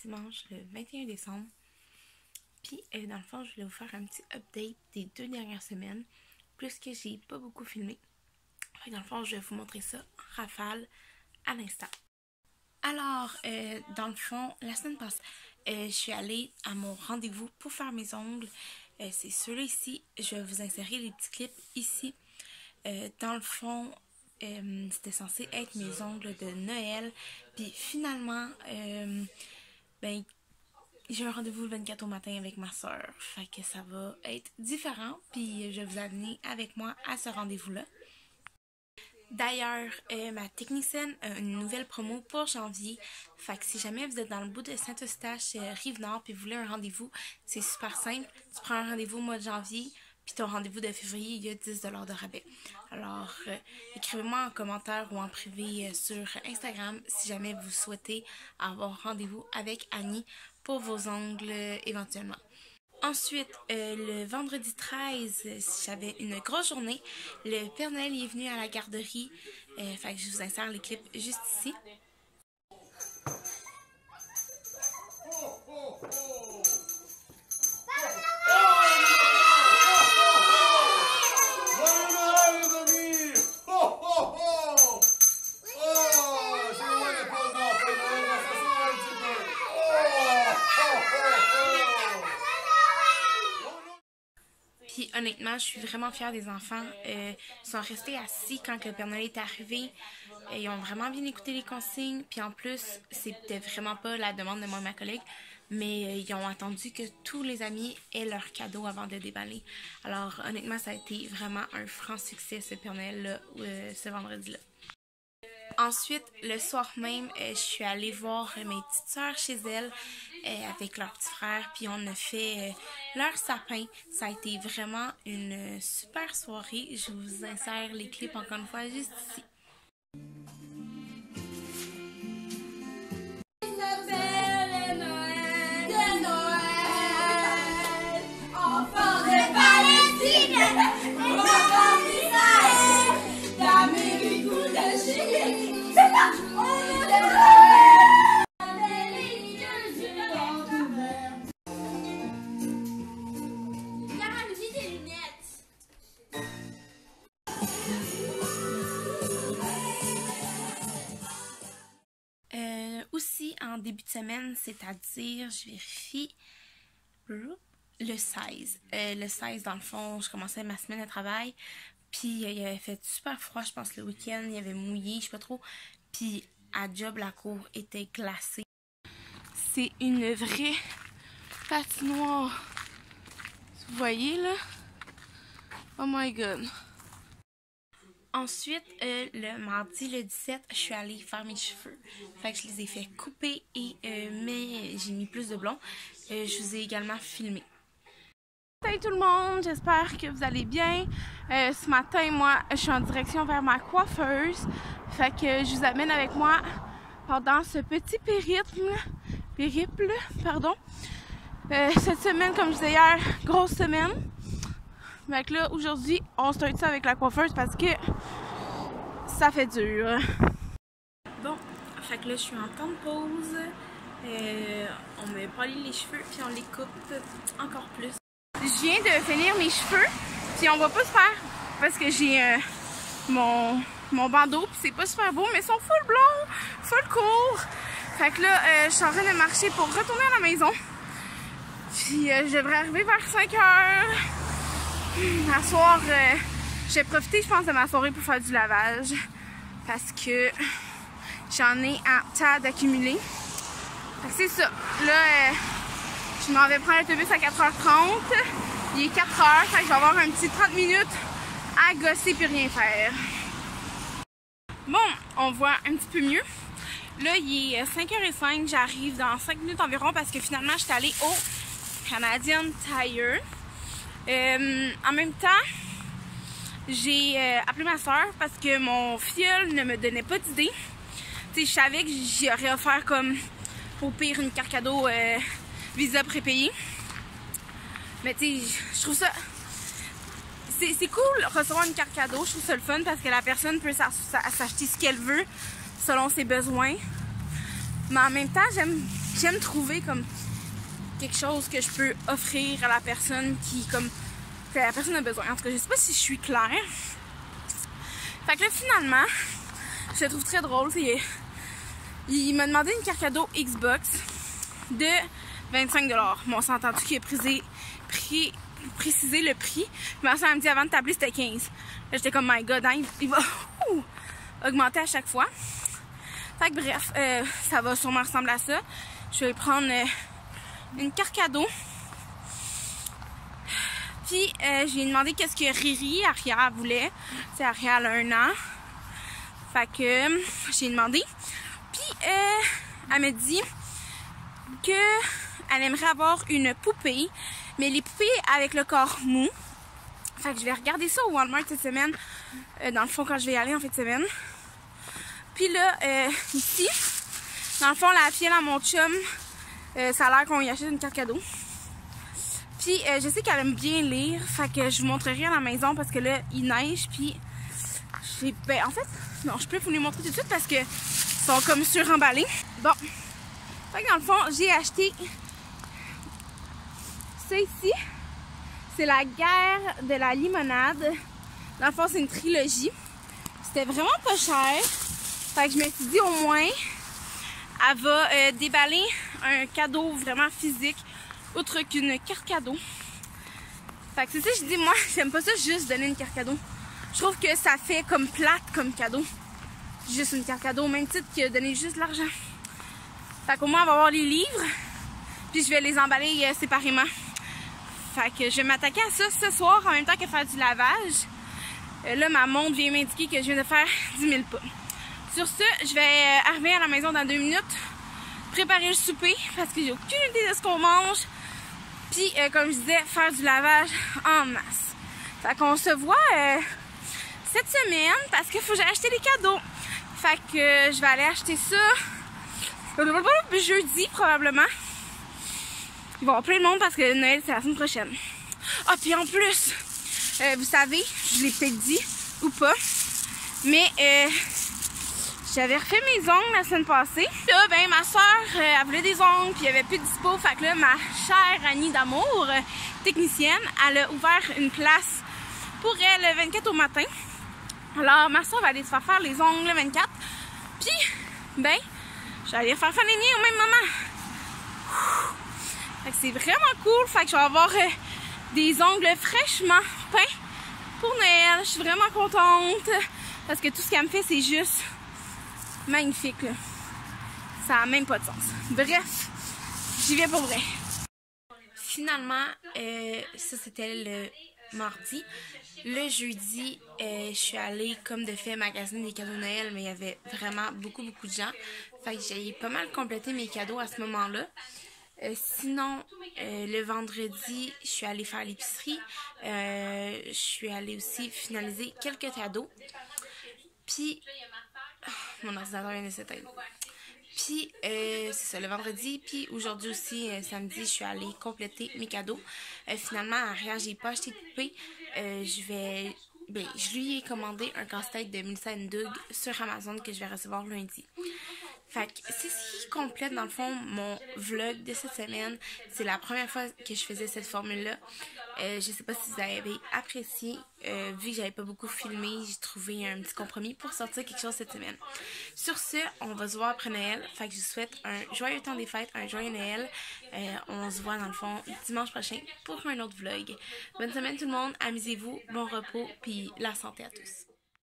dimanche le 21 décembre. Puis dans le fond, je voulais vous faire un petit update des 2 dernières semaines, puisque j'ai pas beaucoup filmé. Dans le fond, je vais vous montrer ça en rafale à l'instant. Alors, dans le fond, la semaine passée, je suis allée à mon rendez-vous pour faire mes ongles. C'est ceux-là ici. Je vais vous insérer les petits clips ici. Dans le fond, c'était censé être mes ongles de Noël. Puis finalement, ben, j'ai un rendez-vous le 24 au matin avec ma soeur. Fait que ça va être différent. Puis je vais vous amener avec moi à ce rendez-vous-là. D'ailleurs, ma technicienne a une nouvelle promo pour janvier. Fait que si jamais vous êtes dans le bout de Saint-Eustache, Rive-Nord, puis vous voulez un rendez-vous, c'est super simple. Tu prends un rendez-vous au mois de janvier, puis ton rendez-vous de février, il y a 10 $ de rabais. Alors, écrivez-moi en commentaire ou en privé sur Instagram si jamais vous souhaitez avoir rendez-vous avec Annie pour vos ongles éventuellement. Ensuite, le vendredi 13, j'avais une grosse journée. Le Père Noël est venu à la garderie. Fait que je vous insère les clips juste ici. Puis honnêtement, je suis vraiment fière des enfants. Ils sont restés assis quand le Père Noël est arrivé. Ils ont vraiment bien écouté les consignes. Puis en plus, c'était vraiment pas la demande de moi et ma collègue. Mais ils ont attendu que tous les amis aient leur cadeau avant de déballer. Alors honnêtement, ça a été vraiment un franc succès ce Père Noël-là, ce vendredi-là. Ensuite, le soir même, je suis allée voir mes petites sœurs chez elles avec leur petit frère. Puis on a fait leur sapin. Ça a été vraiment une super soirée. Je vous insère les clips encore une fois juste ici. Aussi, en début de semaine, c'est-à-dire, je vérifie, le 16. Le 16, dans le fond, je commençais ma semaine de travail, puis il avait fait super froid, je pense, le week-end, il avait mouillé, je sais pas trop, puis à job, la cour était glacée. C'est une vraie patinoire. Vous voyez, là? Oh my god! Ensuite, le mardi, le 17, je suis allée faire mes cheveux. Fait que je les ai fait couper et mais j'ai mis plus de blond. Je vous ai également filmé. Salut tout le monde, j'espère que vous allez bien. Ce matin, moi, je suis en direction vers ma coiffeuse. Fait que je vous amène avec moi pendant ce petit périple. Cette semaine, comme je disais hier, grosse semaine. Fait que là, aujourd'hui, on start ça avec la coiffeuse parce que ça fait dur. Bon, fait que là, je suis en temps de pause. On me polit les cheveux puis on les coupe encore plus. Je viens de finir mes cheveux puis on va pas se faire parce que j'ai mon bandeau puis c'est pas super beau mais ils sont full blonds, full court. Fait que là, je suis en train de marcher pour retourner à la maison. Puis je devrais arriver vers 5 heures. À soir, j'ai profité, je pense, de ma soirée pour faire du lavage parce que j'en ai un tas d'accumuler. C'est ça. Là, je m'en vais prendre l'autobus à 4h30. Il est 4h, fait que je vais avoir un petit 30 minutes à gosser puis rien faire. Bon, on voit un petit peu mieux. Là, il est 5h05. J'arrive dans 5 minutes environ parce que finalement, je suis allée au Canadian Tire. En même temps, j'ai appelé ma soeur parce que mon filleul ne me donnait pas d'idée. Je savais que j'y aurais offert comme au pire une carte cadeau Visa prépayée. Mais tu sais, je trouve ça... C'est cool recevoir une carte cadeau, je trouve ça le fun parce que la personne peut s'acheter ce qu'elle veut selon ses besoins. Mais en même temps, j'aime j'aime trouver comme quelque chose que je peux offrir à la personne que la personne a besoin. En tout cas, je sais pas si je suis claire. Fait que là, finalement, je le trouve très drôle. Il m'a demandé une carte cadeau Xbox de 25$. Bon, on s'entend-tu qu'il a précisé le prix. Mais ça me dit avant de t'appeler, c'était 15$. Là, j'étais comme, my god, hein, il va augmenter à chaque fois. Fait que bref, ça va sûrement ressembler à ça. Je vais prendre une carte cadeau. Puis, je lui ai demandé qu'est-ce que Riri, Aria, voulait. C'est Aria, elle a 1 an. Fait que j'ai demandé. Puis, elle m'a dit qu'elle aimerait avoir une poupée. Mais les poupées avec le corps mou. Fait que je vais regarder ça au Walmart cette semaine. Dans le fond, quand je vais y aller en fin de semaine. Puis là, ici, dans le fond, la fiole à mon chum, ça a l'air qu'on y achète une carte cadeau. Puis je sais qu'elle aime bien lire, fait que je vous montrerai à la maison parce que là, il neige, puis ben en fait, non, je peux vous les montrer tout de suite parce que ils sont comme suremballés. Bon, fait que dans le fond, j'ai acheté ça ici. C'est la guerre de la limonade. Dans le fond, c'est une trilogie. C'était vraiment pas cher. Fait que je me suis dit au moins, elle va déballer un cadeau vraiment physique, autre qu'une carte cadeau. Fait que c'est ça, je dis, moi, j'aime pas ça juste donner une carte cadeau. Je trouve que ça fait comme plate comme cadeau. Juste une carte cadeau, au même titre que donner juste de l'argent. Fait qu'au moins, on va avoir les livres, puis je vais les emballer séparément. Fait que je vais m'attaquer à ça ce soir en même temps que faire du lavage. Là, ma montre vient m'indiquer que je viens de faire 10 000 pas. Sur ce, je vais arriver à la maison dans 2 minutes, préparer le souper parce que j'ai aucune idée de ce qu'on mange. Puis, comme je disais, faire du lavage en masse. Fait qu'on se voit cette semaine parce qu'il faut que j'aille acheter des cadeaux. Fait que je vais aller acheter ça jeudi probablement. Il va y avoir plein de monde parce que Noël c'est la semaine prochaine. Ah, puis en plus, vous savez, je l'ai peut-être dit ou pas, mais j'avais refait mes ongles la semaine passée. Là, ben, ma soeur, elle voulait des ongles, puis il n'y avait plus de dispo. Fait que là, ma chère Annie d'amour, technicienne, elle a ouvert une place pour elle le 24 au matin. Alors, ma soeur va aller se faire les ongles le 24. Puis, ben, je vais aller faire les miens au même moment. Fait que c'est vraiment cool. Fait que je vais avoir des ongles fraîchement peints pour Noël. Je suis vraiment contente parce que tout ce qu'elle me fait, c'est juste magnifique, là. Ça n'a même pas de sens. Bref, j'y vais pour vrai. Finalement, ça c'était le mardi. Le jeudi, je suis allée comme de fait magasiner des cadeaux de Noël, mais il y avait vraiment beaucoup de gens. Fait que j'ai pas mal complété mes cadeaux à ce moment-là. Sinon, le vendredi, je suis allée faire l'épicerie. Je suis allée aussi finaliser quelques cadeaux. Puis, mon ordinateur vient de s'éteindre. Puis, c'est ça, le vendredi. Puis, aujourd'hui aussi, samedi, je suis allée compléter mes cadeaux. Finalement, à rien, j'ai pas acheté de poupée. Je lui ai commandé un casse-tête de Melissa & Doug sur Amazon que je vais recevoir lundi. Fait que c'est ce qui complète dans le fond mon vlog de cette semaine. C'est la première fois que je faisais cette formule-là. Je sais pas si vous avez apprécié. Vu que j'avais pas beaucoup filmé, j'ai trouvé un petit compromis pour sortir quelque chose cette semaine. Sur ce, on va se voir après Noël. Fait que je vous souhaite un joyeux temps des fêtes, un joyeux Noël. On se voit dans le fond dimanche prochain pour un autre vlog. Bonne semaine tout le monde, amusez-vous, bon repos, puis la santé à tous.